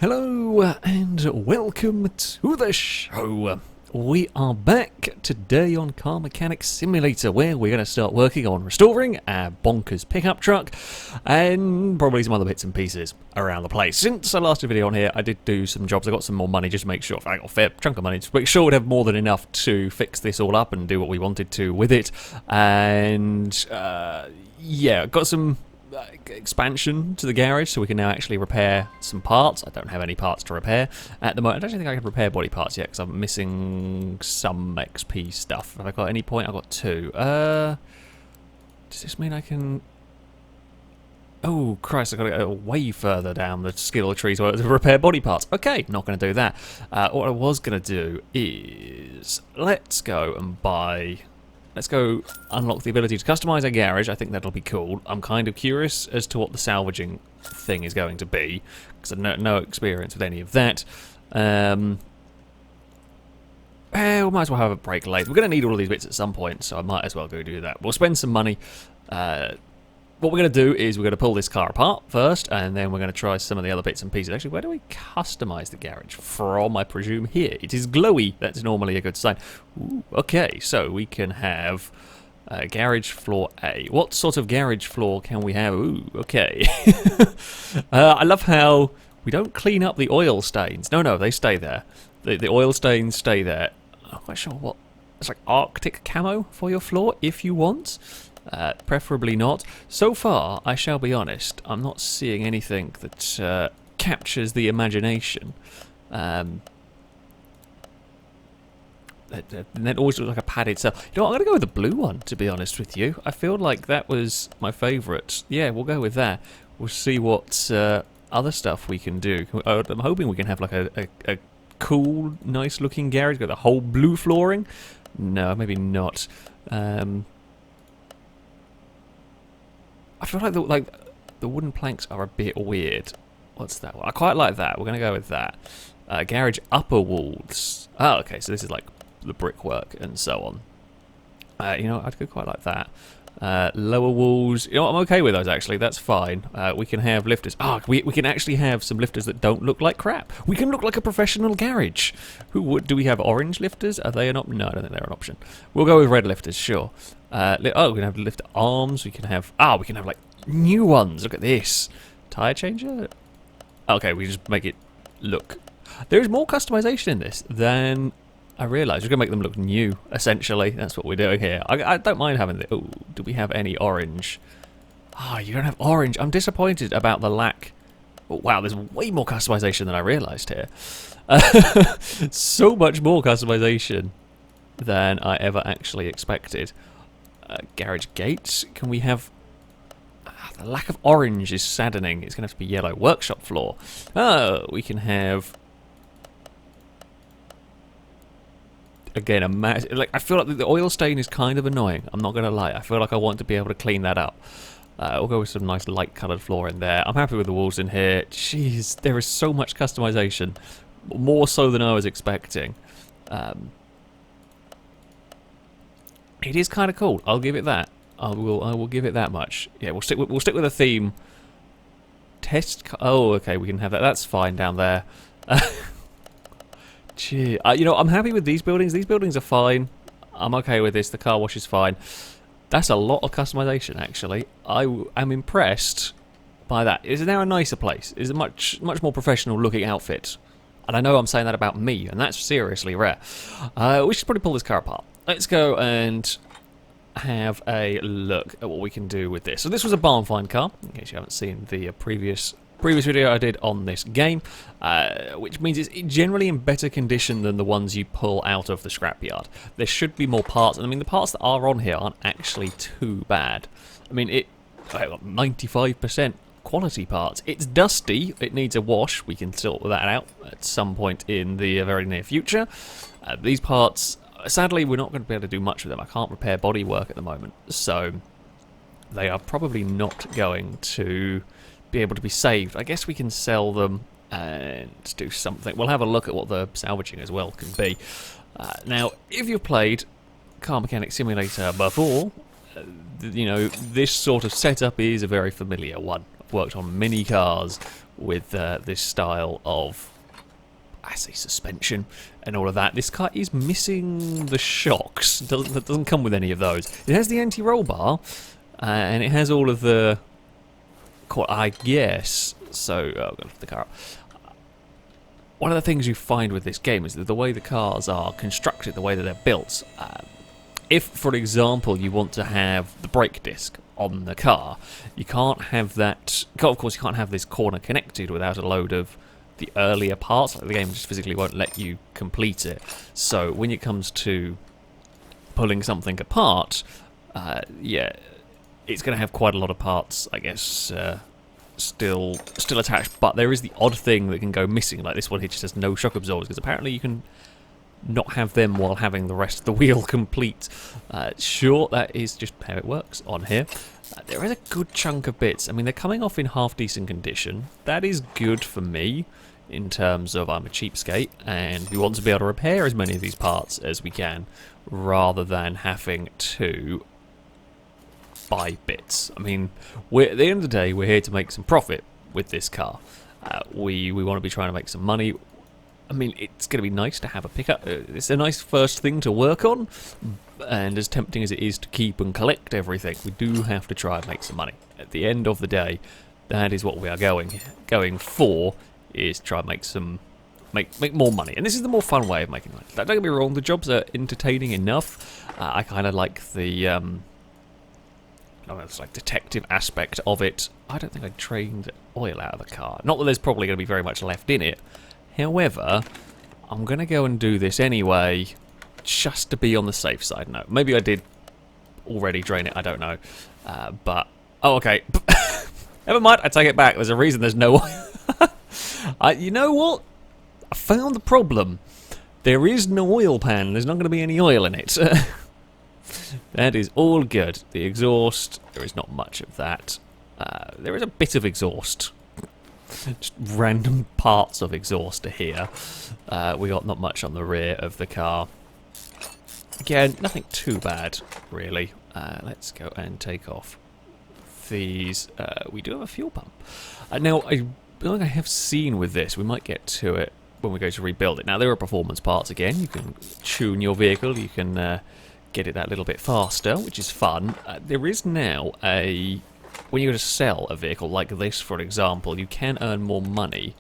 Hello and welcome to the show. We are back today on Car Mechanic Simulator, where we're going to start working on restoring our bonkers pickup truck and probably some other bits and pieces around the place. Since I last did a video on here, I did do some jobs. I got some more money just to make sure, I got a fair chunk of money to make sure we'd have more than enough to fix this all up and do what we wanted to with it. And yeah, got some expansion to the garage, so we can now actually repair some parts. I don't have any parts to repair at the moment. I don't think I can repair body parts yet because I'm missing some XP stuff. Have I got any point? I've got 2. Does this mean I can... Oh Christ, I've got to go way further down the skill tree to repair body parts. Okay, not going to do that. What I was going to do is let's go and buy... Let's go unlock the ability to customize a garage. I think that'll be cool. I'm kind of curious as to what the salvaging thing is going to be, because I've no experience with any of that. We might as well have a brake lathe. We're going to need all of these bits at some point, so I might as well go do that. We'll spend some money. What we're going to do is we're going to pull this car apart first, and then we're going to try some of the other bits and pieces. Actually, where do we customize the garage from? I presume here. It is glowy. That's normally a good sign. Ooh, okay, so we can have garage floor A. What sort of garage floor can we have? Ooh, okay. I love how we don't clean up the oil stains. No, they stay there. The oil stains stay there. I'm not quite sure what... It's like Arctic camo for your floor if you want. Preferably not. So far, I shall be honest, I'm not seeing anything that captures the imagination. And then always looks like a padded cell. You know what, I'm going to go with the blue one, to be honest with you. I feel like that was my favourite. Yeah, we'll go with that. We'll see what other stuff we can do. I'm hoping we can have like a cool, nice-looking garage with a whole blue flooring. No, maybe not. I feel like the wooden planks are a bit weird. What's that one? I quite like that. We're going to go with that. Garage upper walls. Oh, okay, so this is like the brickwork and so on. You know, I'd go quite like that. Lower walls. You know what, I'm okay with those, actually. That's fine. We can have lifters. We can actually have some lifters that don't look like crap. We can look like a professional garage. Do we have orange lifters? Are they an option? No, I don't think they're an option. We'll go with red lifters, sure. We can have lift arms. We can have like new ones. Look at this. Tire changer? Okay, we just make it look. There's more customization in this than I realised. We're going to make them look new, essentially. That's what we're doing here. I don't mind having the... Oh, do we have any orange? You don't have orange. I'm disappointed about the lack... Oh, wow, there's way more customization than I realised here. So much more customization than I ever actually expected. Garage gates. Can we have... the lack of orange is saddening. It's going to have to be yellow. Workshop floor. We can have... Again, I feel like the oil stain is kind of annoying. I'm not going to lie. I feel like I want to be able to clean that up. We'll go with some nice light-coloured floor in there. I'm happy with the walls in here. Jeez, there is so much customization. More so than I was expecting. It is kind of cool. I'll give it that. I will give it that much. Yeah, we'll stick with a theme. Oh, okay, we can have that. That's fine down there. Gee, you know, I'm happy with these buildings. These buildings are fine. I'm okay with this. The car wash is fine. That's a lot of customization, actually. I am impressed by that. It's now a nicer place. It's a much more professional looking outfit. And I know I'm saying that about me, and that's seriously rare. We should probably pull this car apart. Let's go and have a look at what we can do with this. So this was a barn find car, in case you haven't seen the previous video I did on this game, which means it's generally in better condition than the ones you pull out of the scrapyard. There should be more parts, and I mean the parts that are on here aren't actually too bad. I mean, I got 95% quality parts. It's dusty, it needs a wash. We can sort that out at some point in the very near future. These parts, sadly, we're not going to be able to do much with them. I can't repair body work at the moment, so they are probably not going to be able to be saved. I guess we can sell them and do something. We'll have a look at what the salvaging as well can be. Now, if you've played Car Mechanic Simulator before, you know, this sort of setup is a very familiar one. worked on many cars with this style of, I say, suspension and all of that. This car is missing the shocks. It doesn't come with any of those. It has the anti-roll bar, and it has all of the, I guess. So, I'm going to lift the car up. One of the things you find with this game is that the way the cars are constructed, the way that they're built. If, for example, you want to have the brake disc on the car, you can't have that. Of course, you can't have this corner connected without a load of the earlier parts. Like, the game just physically won't let you complete it. So when it comes to pulling something apart, yeah, it's going to have quite a lot of parts, I guess, still attached. But there is the odd thing that can go missing, like this one here just has no shock absorbers, because apparently you can not have them while having the rest of the wheel complete. Sure, that is just how it works on here. There is a good chunk of bits. I mean, they're coming off in half-decent condition. That is good for me in terms of I'm a cheapskate, and we want to be able to repair as many of these parts as we can, rather than having to buy bits. I mean, at the end of the day, we're here to make some profit with this car. We want to be trying to make some money. I mean, it's going to be nice to have a pickup. It's a nice first thing to work on, and as tempting as it is to keep and collect everything, we do have to try and make some money. At the end of the day, that is what we are going for, is try and make more money. And this is the more fun way of making money. Don't get me wrong, the jobs are entertaining enough. I kind of like the it's like detective aspect of it. I don't think I drained oil out of the car. Not that there's probably going to be very much left in it. However, I'm going to go and do this anyway, just to be on the safe side. No, maybe I did already drain it, I don't know. But, oh, okay. Never mind, I take it back. There's a reason there's no oil. You know what? I found the problem. There is no oil pan. There's not going to be any oil in it. That is all good. The exhaust, there is not much of that. There is a bit of exhaust. Just random parts of exhaust here. We got not much on the rear of the car. Again, nothing too bad, really. Let's go and take off these. We do have a fuel pump. Now, I think I have seen with this, we might get to it when we go to rebuild it. Now, there are performance parts again. You can tune your vehicle. You can get it that little bit faster, which is fun. There is now a... When you go to sell a vehicle like this, for example, you can earn more money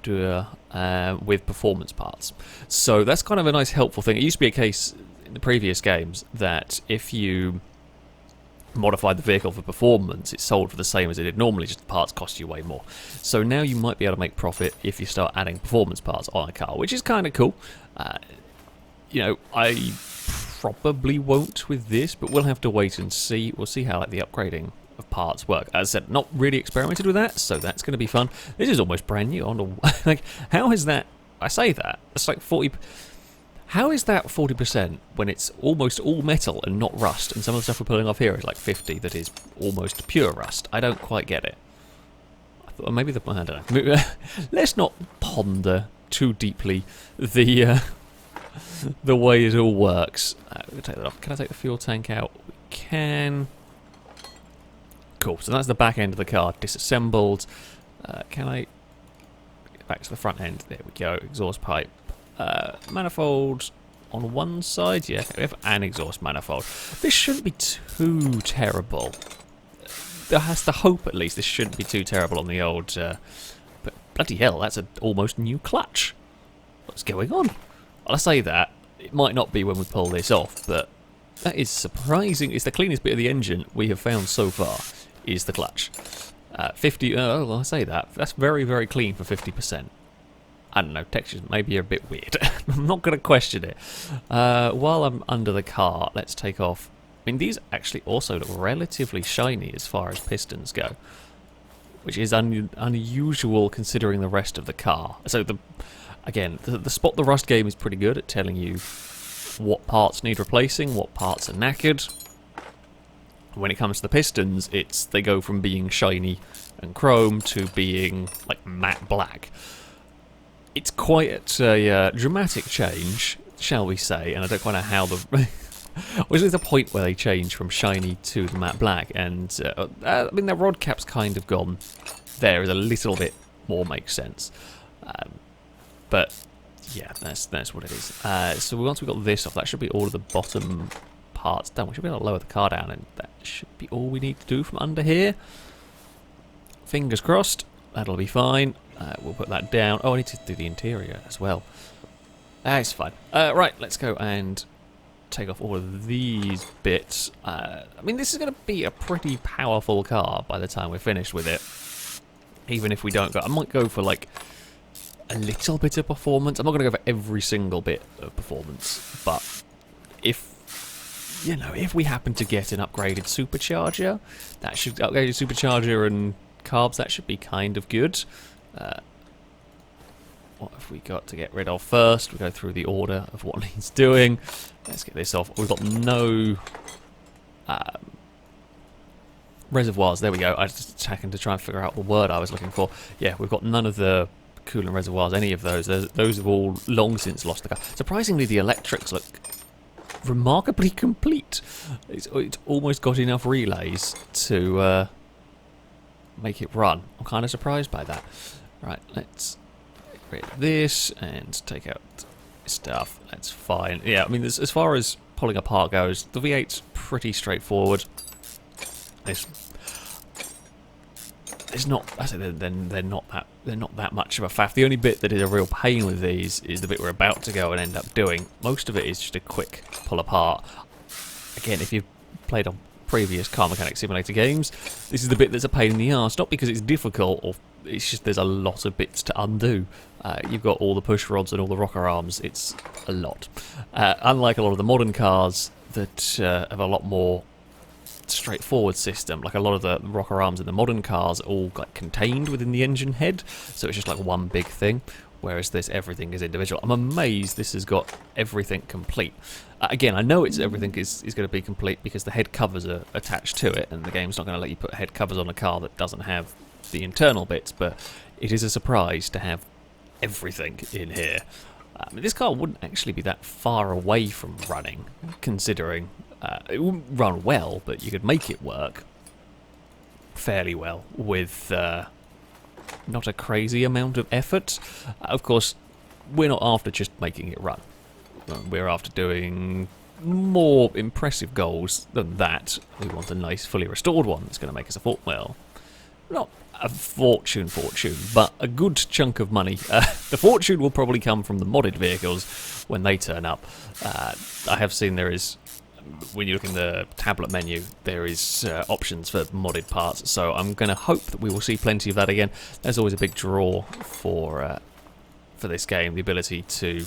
with performance parts. So that's kind of a nice helpful thing. It used to be a case in the previous games that if you modified the vehicle for performance, it sold for the same as it did normally, just the parts cost you way more. So now you might be able to make profit if you start adding performance parts on a car, which is kind of cool. You know, I probably won't with this, but we'll have to wait and see. We'll see how like the upgrading of parts work. As I said, not really experimented with that, so that's going to be fun. This is almost brand new. Like, how is that? I say that it's like 40. How is that 40% when it's almost all metal and not rust? And some of the stuff we're pulling off here is like 50 that is almost pure rust. I don't quite get it. I thought maybe I don't know. Let's not ponder too deeply the way it all works. We'll take that off. Can I take the fuel tank out? We can. Cool. So that's the back end of the car disassembled. Can I get back to the front end? There we go. Exhaust pipe. Manifold on one side. Yeah, we have an exhaust manifold. This shouldn't be too terrible. There has to hope, at least, this shouldn't be too terrible on the old... but bloody hell, that's an almost new clutch. What's going on? Well, I say that, it might not be when we pull this off, but that is surprising. It's the cleanest bit of the engine we have found so far, is the clutch. 50, well, I say that, that's very, very clean for 50%. I don't know, textures maybe are a bit weird. I'm not going to question it. While I'm under the car, let's take off. I mean, these actually also look relatively shiny as far as pistons go, which is unusual considering the rest of the car. So Again, the Spot the Rust game is pretty good at telling you what parts need replacing, what parts are knackered. When it comes to the pistons, they go from being shiny and chrome to being like matte black. It's quite a dramatic change, shall we say, and I don't quite know Was there's a point where they change from shiny to the matte black, and I mean, their rod cap's kind of gone. There is a little bit more makes sense, but yeah, that's what it is. So once we've got this off, that should be all of the bottom parts done. We should be able to lower the car down, and that should be all we need to do from under here. Fingers crossed, that'll be fine. We'll put that down. Oh, I need to do the interior as well. That's fine. Right, let's go and take off all of these bits. I mean, this is going to be a pretty powerful car by the time we're finished with it. Even if we don't go... I might go for, like, a little bit of performance. I'm not going to go for every single bit of performance. But if, you know, if we happen to get an upgraded supercharger, that should... Upgraded supercharger and carbs, that should be kind of good. What have we got to get rid of first? We go through the order of what needs doing. Let's get this off. We've got no reservoirs. There we go. I was just checking to try and figure out the word I was looking for. Yeah, we've got none of the coolant reservoirs, any of those. Those have all long since lost the car. Surprisingly, the electrics look remarkably complete. It's almost got enough relays to make it run. I'm kind of surprised by that. Right, let's get rid of this and take out stuff. That's fine. Yeah, I mean, as far as pulling apart goes, the V8's pretty straightforward. It's not. I say they're not that much of a faff. The only bit that is a real pain with these is the bit we're about to go and end up doing. Most of it is just a quick pull apart. Again, if you've played on previous car mechanic simulator games, this is the bit that's a pain in the arse. Not because it's difficult, or it's just there's a lot of bits to undo. You've got all the push rods and all the rocker arms. It's a lot. Unlike a lot of the modern cars that have a lot more straightforward system, like a lot of the rocker arms in the modern cars are all like contained within the engine head, so it's just like one big thing, whereas this, everything is individual. I'm amazed this has got everything complete. Again, I know everything is going to be complete because the head covers are attached to it, and the game's not going to let you put head covers on a car that doesn't have the internal bits, but it is a surprise to have everything in here. I mean, this car wouldn't actually be that far away from running, considering it wouldn't run well, but you could make it work fairly well with not a crazy amount of effort. Of course, we're not after just making it run. We're after doing more impressive goals than that. We want a nice, fully restored one that's going to make us a well, not a fortune, but a good chunk of money. The fortune will probably come from the modded vehicles when they turn up. I have seen there is, when you look in the tablet menu, there is options for modded parts, so I'm going to hope that we will see plenty of that again. There's always a big draw for this game, the ability to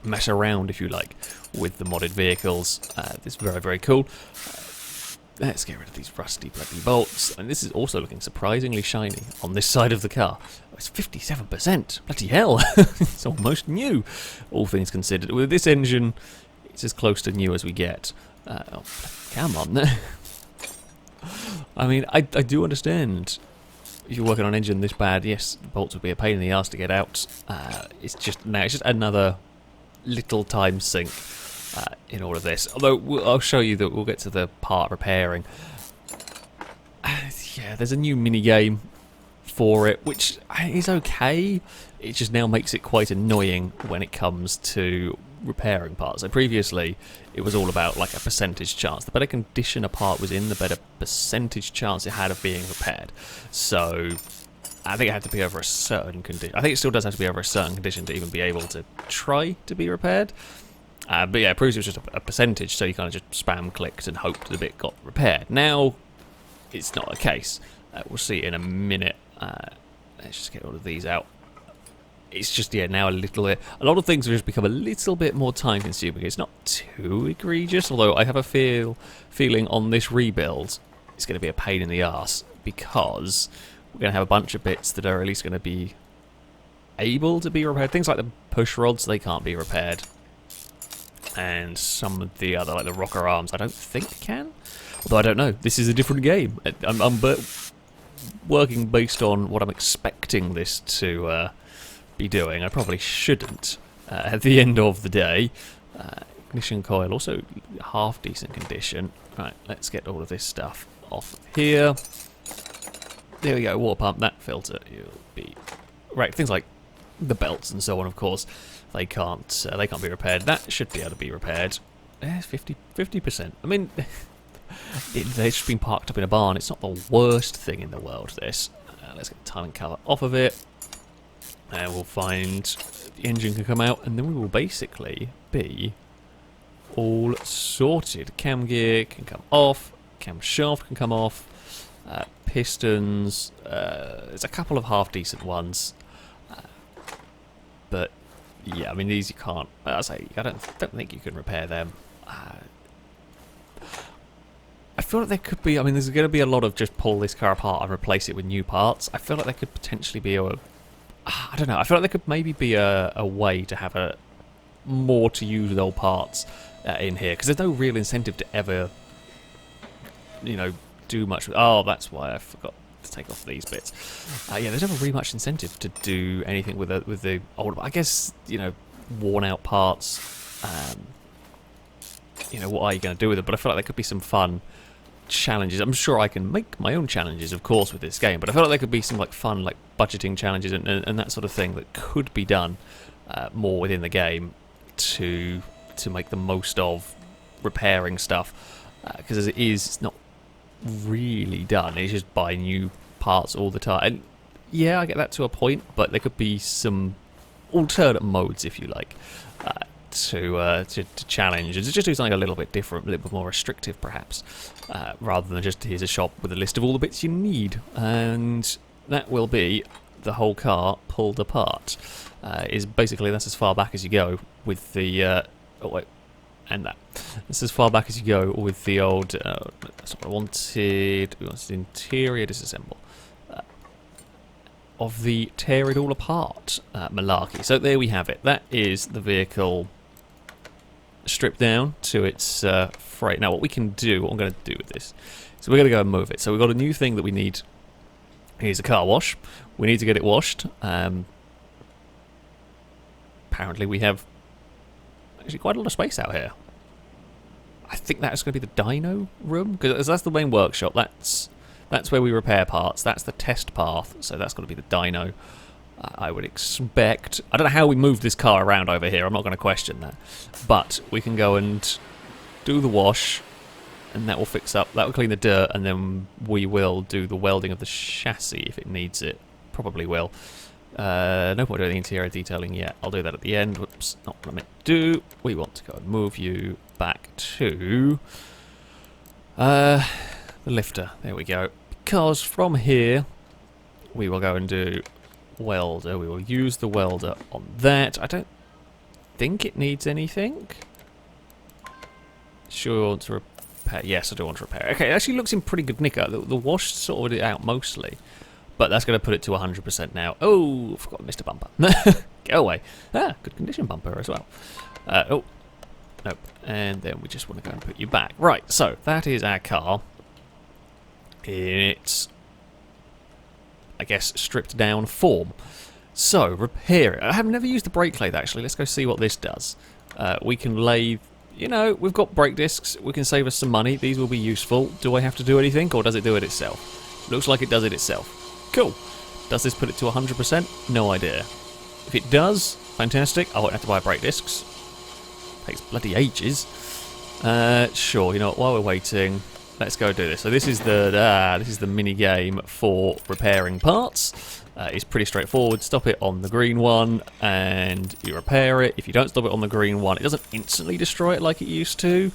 mess around, if you like, with the modded vehicles. It's very, very cool. Let's get rid of these rusty bloody bolts. And this is also looking surprisingly shiny on this side of the car. Oh, it's 57%. Bloody hell. It's almost new, all things considered. With this engine, it's as close to new as we get. Oh, come on. I mean, I do understand if you're working on an engine this bad, yes, the bolts would be a pain in the ass to get out. It's just another little time sink in all of this. Although I'll show you that we'll get to the part repairing. Yeah, there's a new mini game for it, which is okay. It just now makes it quite annoying when it comes to repairing parts. So previously, it was all about like a percentage chance. The better condition a part was in, the better percentage chance it had of being repaired. So I think it had to be over a certain condition. I think it still does have to be over a certain condition to even be able to try to be repaired. But yeah, previously it was just a percentage, so you kind of just spam clicked and hoped the bit got repaired. Now, it's not the case. We'll see in a minute. Let's just get all of these out. It's just, yeah, now a lot of things have just become a little bit more time consuming. It's not too egregious, although I have a feeling on this rebuild it's going to be a pain in the arse, because we're going to have a bunch of bits that are at least going to be able to be repaired. Things like the push rods, they can't be repaired. And some of the other, like the rocker arms, I don't think can. Although I don't know. This is a different game. I'm working based on what I'm expecting this to be doing. I probably shouldn't at the end of the day. ignition coil, also half decent condition. Right, let's get all of this stuff off here. There we go, water pump, that filter, you'll be... Right, things like the belts and so on, of course, they can't be repaired. That should be able to be repaired. 50%. I mean, they've just been parked up in a barn. It's not the worst thing in the world, this. Let's get the timing cover off of it. And we'll find the engine can come out, and then we will basically be all sorted. Cam gear can come off, camshaft can come off, pistons, there's a couple of half-decent ones. But, yeah, I mean, these you can't... I don't think you can repair them. I feel like there could be... I mean, there's going to be a lot of just pull this car apart and replace it with new parts. I feel like there could potentially be a... I don't know. I feel like there could maybe be a way to have a more to use with old parts in here. Because there's no real incentive to ever, you know, do much with... Oh, that's why I forgot to take off these bits. Yeah, there's never really much incentive to do anything with the old... I guess, you know, worn out parts... you know, what are you going to do with it? But I feel like there could be some fun challenges. I'm sure I can make my own challenges, of course, with this game, but I feel like there could be some like fun, like budgeting challenges and that sort of thing that could be done more within the game to make the most of repairing stuff. Because as it is, it's not really done. It's just buy new parts all the time. And yeah, I get that to a point, but there could be some alternate modes, if you like. To challenge and to just do something a little bit different, a little bit more restrictive perhaps, rather than just here's a shop with a list of all the bits you need, and that will be the whole car pulled apart. Is basically that's as far back as you go with the oh wait, and that's as far back as you go with the old that's what I wanted. We wanted interior disassemble of the tear it all apart malarkey. So there we have it. That is the vehicle stripped down to its freight. Now what we can do, what I'm going to do with this, so we're going to go and move it. So we've got a new thing that we need. Here's a car wash. We need to get it washed. Apparently we have actually quite a lot of space out here. I think that's going to be the dyno room, because that's the main workshop. That's where we repair parts. That's the test path, so that's going to be the dyno. I would expect... I don't know how we move this car around over here. I'm not going to question that. But we can go and do the wash, and that will fix up. That will clean the dirt, and then we will do the welding of the chassis if it needs it. Probably will. No point doing the interior detailing yet. I'll do that at the end. Whoops, not what I meant to do. We want to go and move you back to... the lifter. There we go. Because from here, we will go and do welder. We will use the welder on that. I don't think it needs anything. Sure, I want to repair. Yes, I do want to repair. Okay, it actually looks in pretty good nick. The wash sorted it out mostly, but that's going to put it to 100% now. Oh, I forgot Mr. Bumper. Go away. Ah, good condition bumper as well. Oh, nope. And then we just want to go and put you back. Right, so that is our car. It's, I guess, stripped down form. So, repair it. I have never used the brake lathe, actually. Let's go see what this does. We can lathe... You know, we've got brake discs. We can save us some money. These will be useful. Do I have to do anything, or does it do it itself? Looks like it does it itself. Cool. Does this put it to 100%? No idea. If it does, fantastic. I won't have to buy brake discs. Takes bloody ages. Sure, you know what, while we're waiting... Let's go do this. So this is the mini game for repairing parts. It's pretty straightforward. Stop it on the green one and you repair it. If you don't stop it on the green one, it doesn't instantly destroy it like it used to,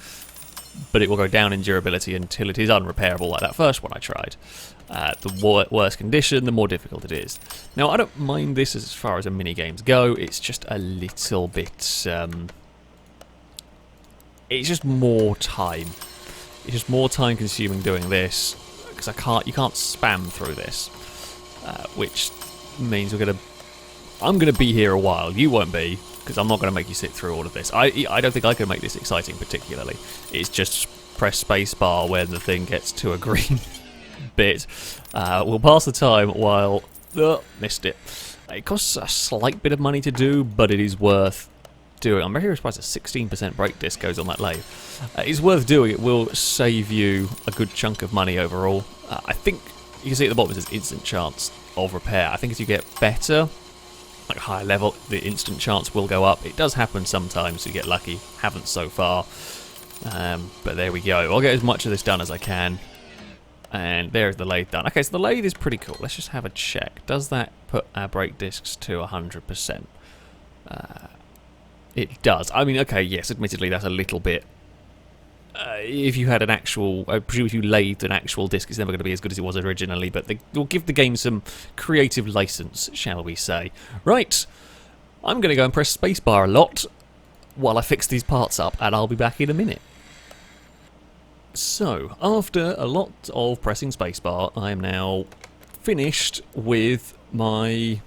but it will go down in durability until it is unrepairable, like that first one I tried. The worse condition, the more difficult it is. Now I don't mind this as far as the mini games go. It's just a little bit. It's just more time. It's just more time consuming doing this, because you can't spam through this, which means I'm gonna be here a while. You won't be, because I'm not gonna make you sit through all of this. I don't think I can make this exciting particularly. It's just press spacebar when the thing gets to a green bit. We'll pass the time while missed it. It costs a slight bit of money to do, but it is worth doing. I'm very surprised a 16% brake disc goes on that lathe. It's worth doing. It will save you a good chunk of money overall. I think you can see at the bottom it says instant chance of repair. I think as you get better, like a higher level, the instant chance will go up. It does happen sometimes. You get lucky. Haven't so far. But there we go. I'll get as much of this done as I can. And there's the lathe done. Okay, so the lathe is pretty cool. Let's just have a check. Does that put our brake discs to 100%? It does. I mean, okay, yes, admittedly that's a little bit... if you had an actual... I presume if you lathed an actual disc, it's never going to be as good as it was originally, but they'll give the game some creative license, shall we say. Right, I'm going to go and press spacebar a lot while I fix these parts up, and I'll be back in a minute. So, after a lot of pressing spacebar, I am now finished with my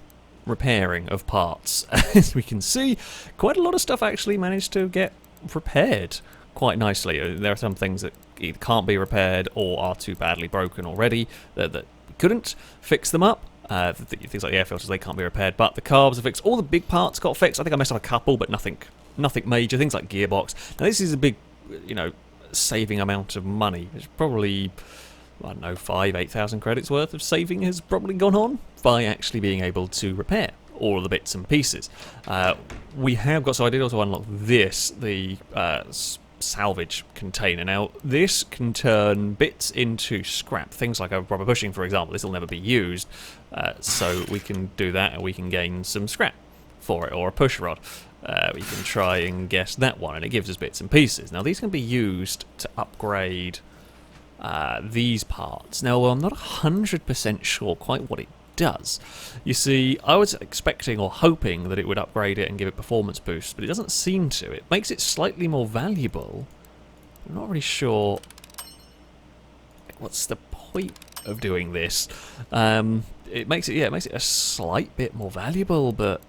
repairing of parts. As we can see, quite a lot of stuff actually managed to get repaired quite nicely. There are some things that either can't be repaired or are too badly broken already that we couldn't fix them up. Things like the air filters, they can't be repaired, but the carbs are fixed. All the big parts got fixed. I think I messed up a couple, but nothing major. Things like gearbox. Now this is a big, saving amount of money. It's probably, I don't know, 8,000 credits worth of saving has probably gone on by actually being able to repair all of the bits and pieces. We have got, so I did also unlock this, the salvage container. Now this can turn bits into scrap, things like a rubber bushing for example. This will never be used, so we can do that and we can gain some scrap for it, or a push rod. We can try and guess that one, and it gives us bits and pieces. Now these can be used to upgrade these parts. Now I'm not 100% sure quite what it does. You see, I was expecting or hoping that it would upgrade it and give it performance boosts, but it doesn't seem to. It makes it slightly more valuable. I'm not really sure what's the point of doing this. It makes it a slight bit more valuable, but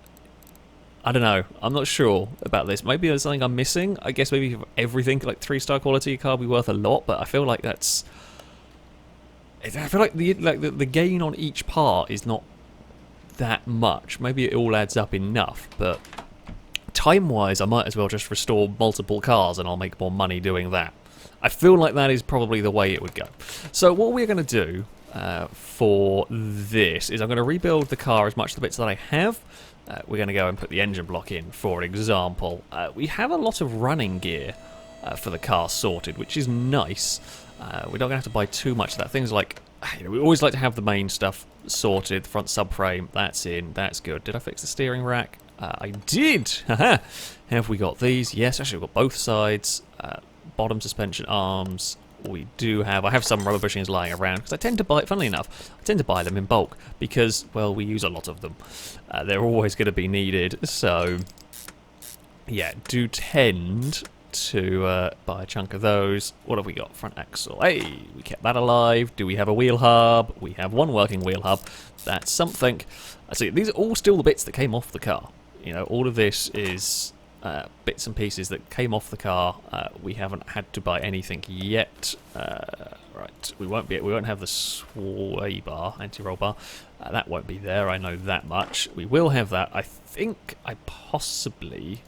I don't know. I'm not sure about this. Maybe there's something I'm missing. I guess maybe for everything, like 3-star quality, car would be worth a lot, but I feel like that's... I feel like the gain on each part is not that much. Maybe it all adds up enough, but time-wise, I might as well just restore multiple cars and I'll make more money doing that. I feel like that is probably the way it would go. So what we're going to do for this is I'm going to rebuild the car as much of the bits that I have. We're going to go and put the engine block in, for example. We have a lot of running gear for the car sorted, which is nice. We're not going to have to buy too much of that. Things like, we always like to have the main stuff sorted. The front subframe, that's in, that's good. Did I fix the steering rack? I did! Have we got these? Yes, actually we've got both sides. Bottom suspension arms. We do have, I have some rubber bushings lying around, because I tend to buy, funnily enough, I tend to buy them in bulk, because, well, we use a lot of them. They're always going to be needed, so, yeah, do tend to buy a chunk of those. What have we got? Front axle. Hey, we kept that alive. Do we have a wheel hub? We have one working wheel hub. That's something. See, these are all still the bits that came off the car. All of this is... bits and pieces that came off the car. We haven't had to buy anything yet. Right, we won't have the sway bar, anti-roll bar. That won't be there. I know that much. We will have that. I think I possibly.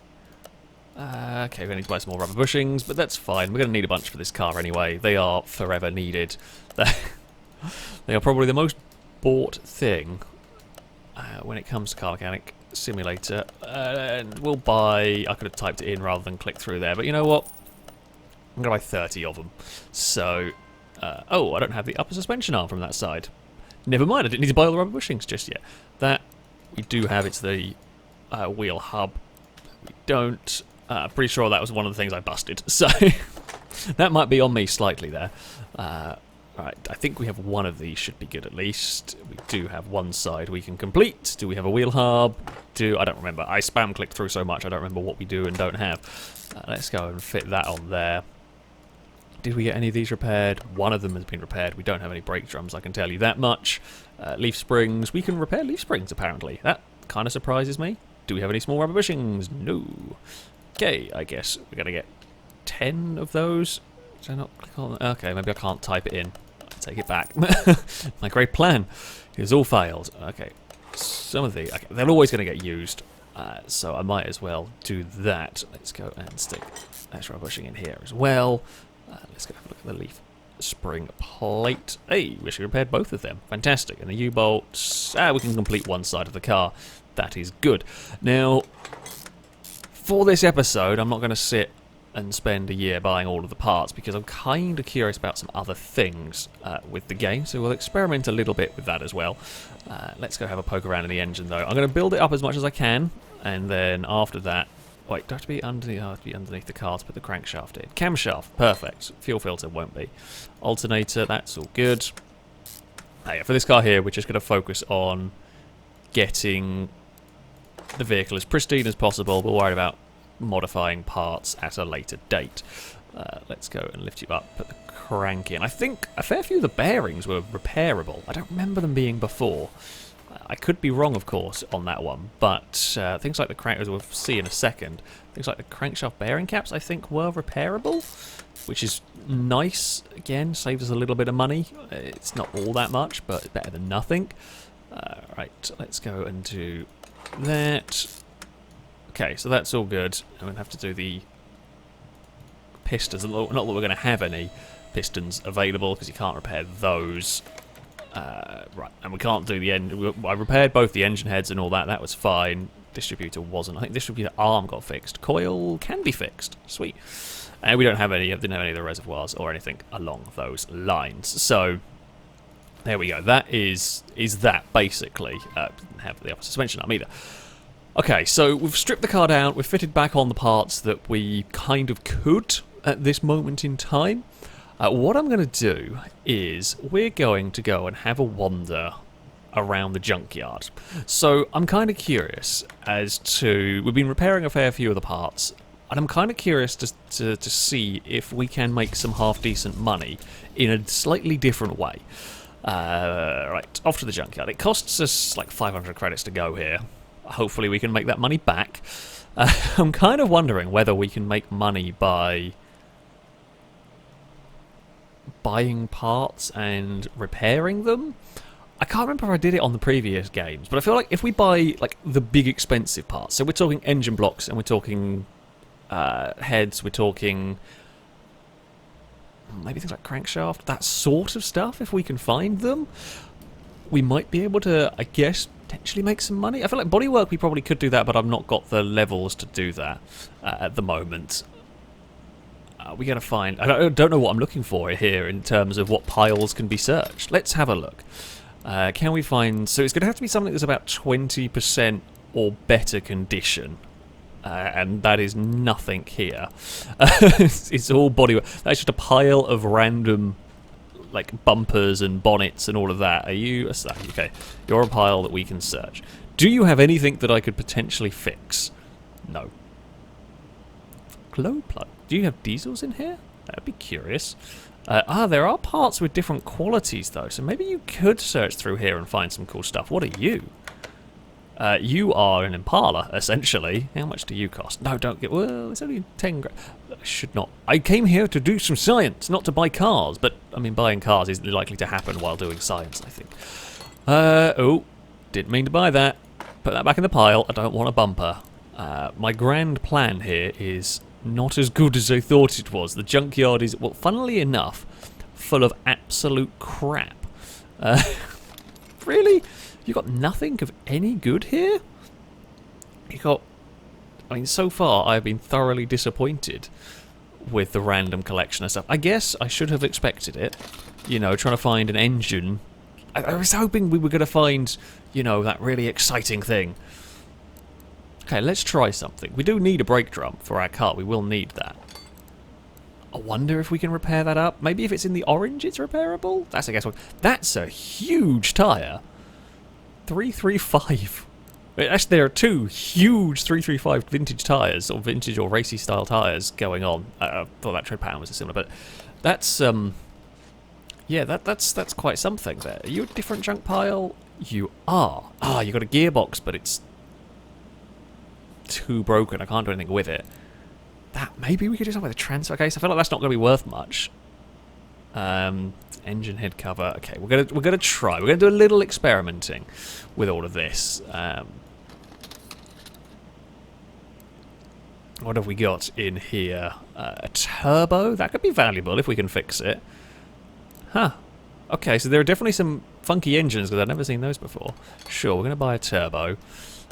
Okay, we're going to need to buy some more rubber bushings, but that's fine. We're going to need a bunch for this car anyway. They are forever needed. They are probably the most bought thing when it comes to car mechanic simulator. And we'll buy... I could have typed it in rather than click through there, but you know what? I'm going to buy 30 of them. So, oh, I don't have the upper suspension arm from that side. Never mind, I didn't need to buy all the rubber bushings just yet. That we do have, it's the wheel hub. We don't. I'm pretty sure that was one of the things I busted, so that might be on me slightly there. Right, I think we have one of these should be good at least. We do have one side we can complete. Do we have a wheel hub? I don't remember. I spam clicked through so much I don't remember what we do and don't have. Let's go and fit that on there. Did we get any of these repaired? One of them has been repaired. We don't have any brake drums, I can tell you that much. Leaf springs. We can repair leaf springs apparently. That kind of surprises me. Do we have any small rubber bushings? No. Okay, I guess we're going to get 10 of those. Did I not click on... Okay, maybe I can't type it in. I'll take it back. My great plan has all failed. Okay, some of the... Okay, they're always going to get used. So I might as well do that. Let's go and stick extra bushing in here as well. Let's go have a look at the leaf spring plate. Hey, we should have repaired both of them. Fantastic. And the U-bolts, we can complete one side of the car. That is good. Now, for this episode, I'm not going to sit and spend a year buying all of the parts because I'm kind of curious about some other things with the game, so we'll experiment a little bit with that as well. Let's go have a poke around in the engine though. I'm going to build it up as much as I can, and then after that, wait, do I have to be underneath? I have to be underneath the car to put the crankshaft in. Camshaft, perfect. Fuel filter won't be. Alternator, that's all good. Yeah, for this car here, we're just going to focus on getting the vehicle as pristine as possible. We're worried about modifying parts at a later date. Let's go and lift you up, put the crank in. I think a fair few of the bearings were repairable. I don't remember them being before. I could be wrong, of course, on that one, but things like the crank, as we'll see in a second, things like the crankshaft bearing caps, I think, were repairable, which is nice. Again, saves us a little bit of money. It's not all that much, but better than nothing. Right, let's go and do that. Okay, so that's all good. I'm going to have to do the pistons. Not that we're going to have any pistons available because you can't repair those. Right, and we can't do the engine. I repaired both the engine heads and all that. That was fine. Distributor wasn't. I think distributor arm got fixed. Coil can be fixed. Sweet. And we don't have any. Didn't have any of the reservoirs or anything along those lines. So there we go. That is that basically. Didn't have the upper suspension arm either. Okay, so we've stripped the car down. We've fitted back on the parts that we kind of could at this moment in time. What I'm going to do is we're going to go and have a wander around the junkyard. So I'm kind of curious as to... We've been repairing a fair few of the parts, and I'm kind of curious to see if we can make some half-decent money in a slightly different way. Right, off to the junkyard. It costs us like 500 credits to go here. Hopefully we can make that money back. I'm kind of wondering whether we can make money by buying parts and repairing them. I can't remember if I did it on the previous games, but I feel like if we buy like the big expensive parts, so we're talking engine blocks and we're talking heads, we're talking maybe things like crankshaft, that sort of stuff, if we can find them, we might be able to, I guess, potentially make some money. I feel like bodywork we probably could do that, but I've not got the levels to do that at the moment. We gotta find... I don't know what I'm looking for here in terms of what piles can be searched. Let's have a look. Can we find... So it's going to have to be something that's about 20% or better condition. And that is nothing here. It's all bodywork. That's just a pile of random... like bumpers and bonnets and all of that. Are you... Okay, you're a pile that we can search. Do you have anything that I could potentially fix? No. Glow plug. Do you have diesels in here? That'd be curious. There are parts with different qualities though, so maybe you could search through here and find some cool stuff. What are you? You are an Impala, essentially. How much do you cost? No, don't get... Well, it's only 10 grand. I should not... I came here to do some science, not to buy cars. But, I mean, buying cars is likely to happen while doing science, I think. Oh, didn't mean to buy that. Put that back in the pile. I don't want a bumper. My grand plan here is not as good as I thought it was. The junkyard is, well, funnily enough, full of absolute crap. Really? You got nothing of any good here? You got... I mean, so far I've been thoroughly disappointed with the random collection of stuff. I guess I should have expected it. You know, trying to find an engine. I was hoping we were going to find, you know, that really exciting thing. Okay, let's try something. We do need a brake drum for our car. We will need that. I wonder if we can repair that up. Maybe if it's in the orange, it's repairable? That's, I guess, what... That's a huge tyre. 335. Actually, there are two huge 335 vintage tyres, or vintage or racy style tyres going on. I thought that tread pattern was similar, but that's yeah, that's quite something there. Are you a different junk pile? You are. Ah, you got a gearbox, but it's too broken. I can't do anything with it. That maybe we could do something with a transfer case. I feel like that's not going to be worth much. Engine head cover. Okay, we're gonna try. We're gonna do a little experimenting with all of this. What have we got in here? A turbo? That could be valuable if we can fix it. Huh. Okay, so there are definitely some funky engines because I've never seen those before. Sure, we're going to buy a turbo.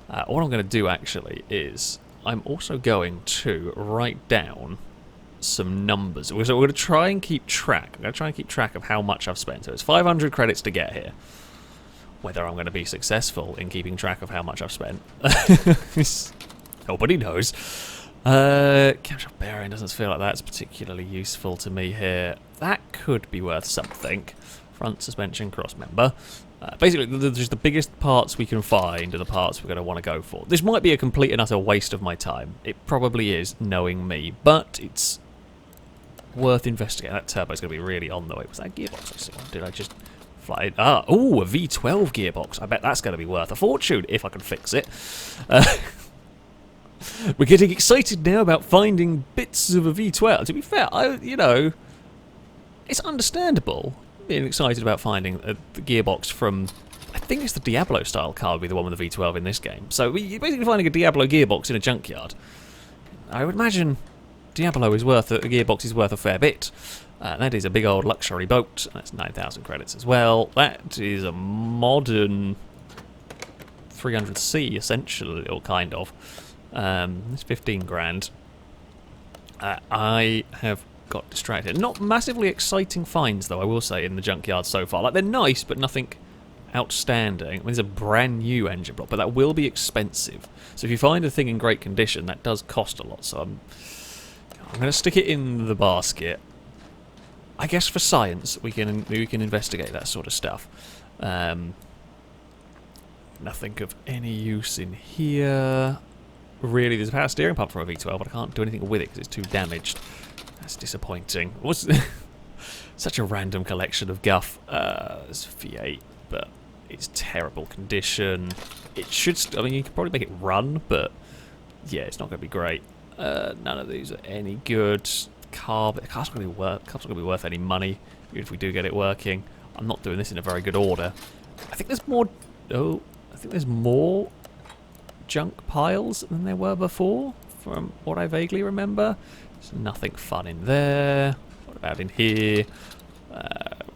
What I'm going to do actually is I'm also going to write down some numbers. So we're going to try and keep track. I'm going to try and keep track of how much I've spent. So it's 500 credits to get here. Whether I'm going to be successful in keeping track of how much I've spent, nobody knows. Camshaft bearing doesn't feel like that's particularly useful to me here. That could be worth something. Front suspension cross member. Basically, just the biggest parts we can find are the parts we're going to want to go for. This might be a complete and utter waste of my time. It probably is, knowing me, but it's worth investigating. That turbo's going to be really on the way. Was that a gearbox I saw? Did I just fly it? Ah, ooh, a V12 gearbox. I bet that's going to be worth a fortune if I can fix it. We're getting excited now about finding bits of a V12. To be fair, it's understandable being excited about finding the gearbox from, I think it's the Diablo style car would be the one with the V12 in this game. So you're basically finding a Diablo gearbox in a junkyard. I would imagine Diablo is worth, a gearbox is worth a fair bit. That is a big old luxury boat. That's 9,000 credits as well. That is a modern 300C essentially, or kind of. It's 15 grand. I have got distracted. Not massively exciting finds, though, I will say, in the junkyard so far. Like, they're nice, but nothing outstanding. I mean, it's a brand new engine block, but that will be expensive. So if you find a thing in great condition, that does cost a lot. So I'm going to stick it in the basket. I guess for science, we can investigate that sort of stuff. Nothing of any use in here. Really, there's a power steering pump from a V12, but I can't do anything with it because it's too damaged. That's disappointing. What's such a random collection of guff. It's V8, but it's terrible condition. It should. I mean, you could probably make it run, but yeah, it's not going to be great. None of these are any good. The car's not going to be worth any money, even if we do get it working. I'm not doing this in a very good order. I think there's more. Oh, I think there's more junk piles than there were before, from what I vaguely remember. There's nothing fun in there. What about in here?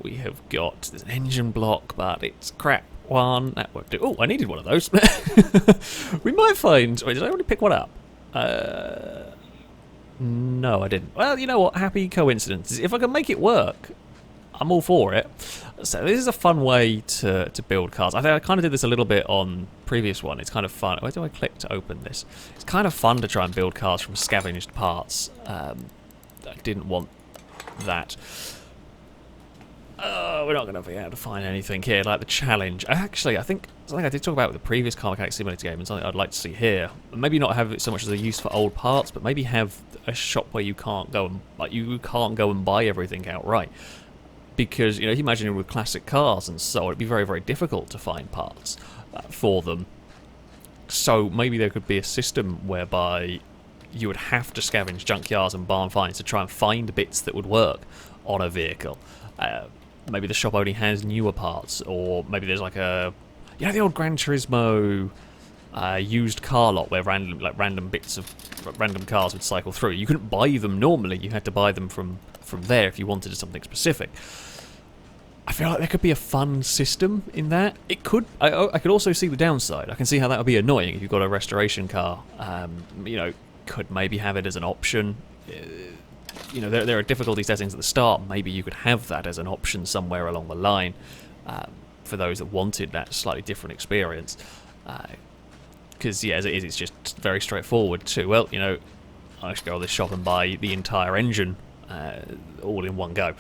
We have got, there's an engine block, but it's crap one. That won't do. Oh, I needed one of those. We might find. Wait, did I already pick one up? No, I didn't. Well, you know what? Happy coincidences. If I can make it work, I'm all for it. So this is a fun way to build cars. I think I kind of did this a little bit on previous one. It's kind of fun. Where do I click to open this? It's kind of fun to try and build cars from scavenged parts. I didn't want that. We're not going to be able to find anything here. Like the challenge. Actually, I think something I did talk about with the previous Car Mechanic Simulator game and something I'd like to see here. Maybe not have it so much as a use for old parts, but maybe have a shop where you can't go and buy everything outright. Because, if you imagine it with classic cars and so, it'd be very, very difficult to find parts for them. So maybe there could be a system whereby you would have to scavenge junkyards and barn finds to try and find bits that would work on a vehicle. Maybe the shop only has newer parts, or maybe there's like a, the old Gran Turismo used car lot where random bits of random cars would cycle through. You couldn't buy them normally. You had to buy them from there if you wanted something specific. I feel like there could be a fun system in that. It could. I could also see the downside. I can see how that would be annoying if you've got a restoration car. Could maybe have it as an option. There are difficulty settings at the start. Maybe you could have that as an option somewhere along the line for those that wanted that slightly different experience. Because, as it is, it's just very straightforward to, I should go to this shop and buy the entire engine all in one go.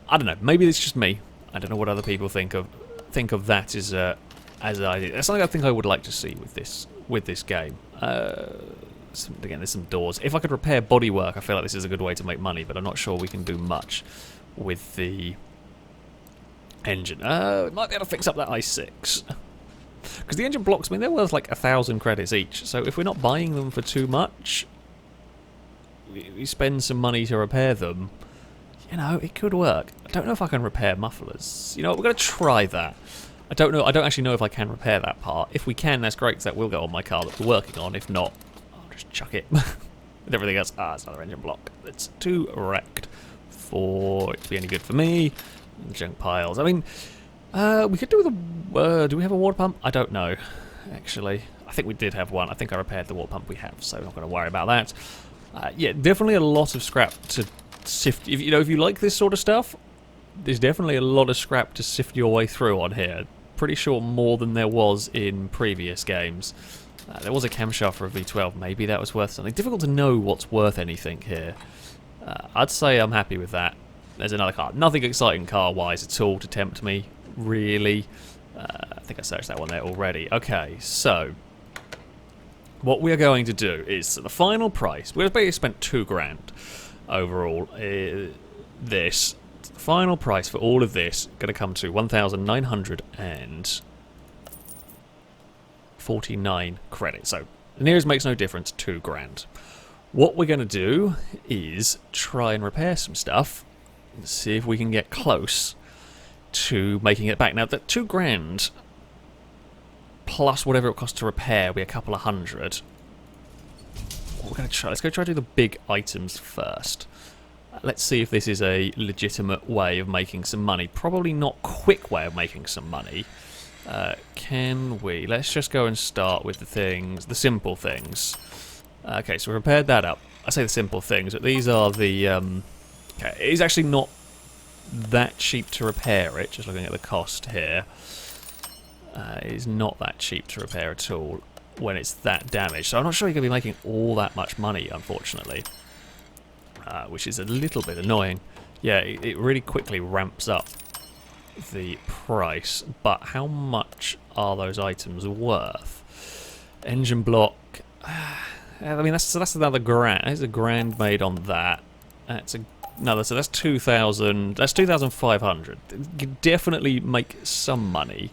I don't know. Maybe it's just me. I don't know what other people think of that as I did. That's something I think I would like to see with this game. Again, there's some doors. If I could repair bodywork, I feel like this is a good way to make money, but I'm not sure we can do much with the engine. We might be able to fix up that i6. Because the engine blocks, they're worth like 1,000 credits each. So if we're not buying them for too much, we spend some money to repair them. It could work. I don't know if I can repair mufflers. We're going to try that. I don't know. I don't actually know if I can repair that part. If we can, that's great, because that will go on my car that we're working on. If not, I'll just chuck it. With everything else, it's another engine block. It's too wrecked for it to be any good for me. Junk piles. I mean, we could do with a... do we have a water pump? I don't know, actually. I think we did have one. I think I repaired the water pump we have, so I'm not going to worry about that. Yeah, definitely a lot of scrap to sift. If you like this sort of stuff, there's definitely a lot of scrap to sift your way through on here. Pretty sure more than there was in previous games. There was a camshaft for a V12. Maybe that was worth something. Difficult to know what's worth anything here. I'd say I'm happy with that. There's another car. Nothing exciting car-wise at all to tempt me, really. I think I searched that one there already. Okay, so what we are going to do is the final price. We've basically spent $2,000 overall. This final price for all of this going to come to 1,949 credits. So the nearest makes no difference. $2,000. What we're going to do is try and repair some stuff. See if we can get close to making it back. Now that $2,000 plus whatever it costs to repair will be a couple of hundred. What we're going to try. Let's go try to do the big items first. Let's see if this is a legitimate way of making some money. Probably not quick way of making some money. Can we? Let's just go and start with the things, the simple things. Okay, so we repaired that up. I say the simple things, but these are the... okay, it is actually not that cheap to repair it, just looking at the cost here. It is not that cheap to repair at all when it's that damaged. So I'm not sure you're going to be making all that much money, unfortunately. Which is a little bit annoying. Yeah, it really quickly ramps up the price. But how much are those items worth? Engine block... I mean, that's another grand. There's a grand made on that. That's another. So that's 2,000. That's 2,500. You can definitely make some money.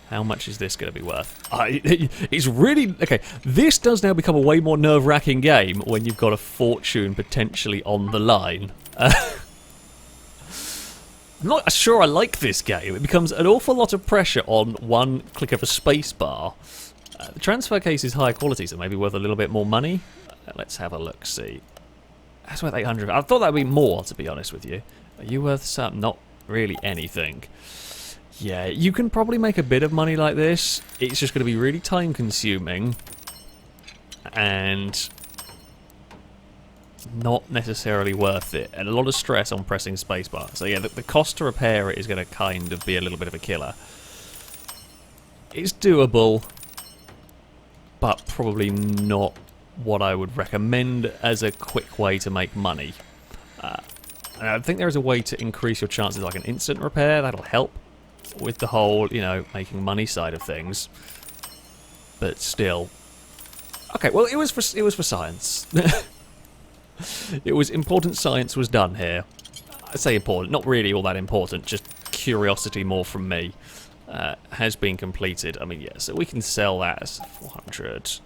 How much is this going to be worth? It's really okay. This does now become a way more nerve-wracking game when you've got a fortune potentially on the line. I'm not sure I like this game. It becomes an awful lot of pressure on one click of a space bar. The transfer case is high quality, so maybe worth a little bit more money. Let's have a look, see. That's worth 800. I thought that would be more, to be honest with you. Are you worth some? Not really anything. Yeah, you can probably make a bit of money like this. It's just going to be really time consuming. And not necessarily worth it. And a lot of stress on pressing spacebar. So yeah, the cost to repair it is going to kind of be a little bit of a killer. It's doable, but probably not what I would recommend as a quick way to make money. And I think there is a way to increase your chances, like an instant repair. That'll help with the whole, making money side of things. But still, okay. Well, it was for science. It was important. Science was done here. I say important, not really all that important. Just curiosity more from me. Has been completed. I mean, yeah, so we can sell that as 400.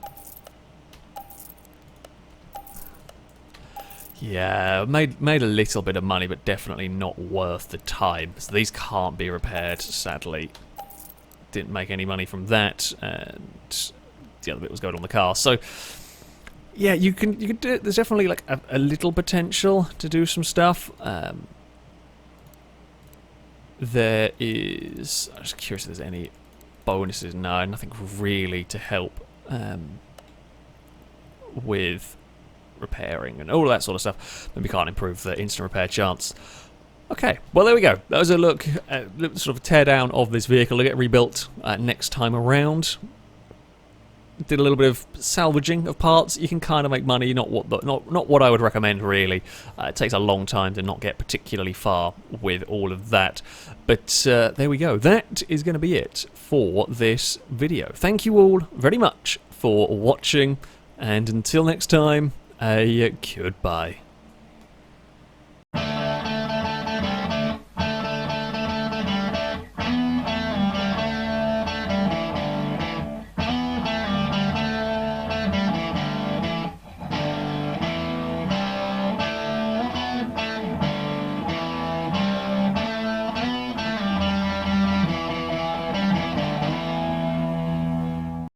Yeah, made a little bit of money, but definitely not worth the time. So these can't be repaired, sadly. Didn't make any money from that, and the other bit was going on the car. So, yeah, you can do it. There's definitely like a little potential to do some stuff. There is... I'm just curious if there's any bonuses. No, nothing really to help with repairing and all that sort of stuff. Maybe can't improve the instant repair chance. Okay, well there we go. That was a look at sort of a teardown of this vehicle to get rebuilt next time around. Did a little bit of salvaging of parts. You can kind of make money. Not what I would recommend really. It takes a long time to not get particularly far with all of that. But there we go. That is going to be it for this video. Thank you all very much for watching, and until next time, a goodbye.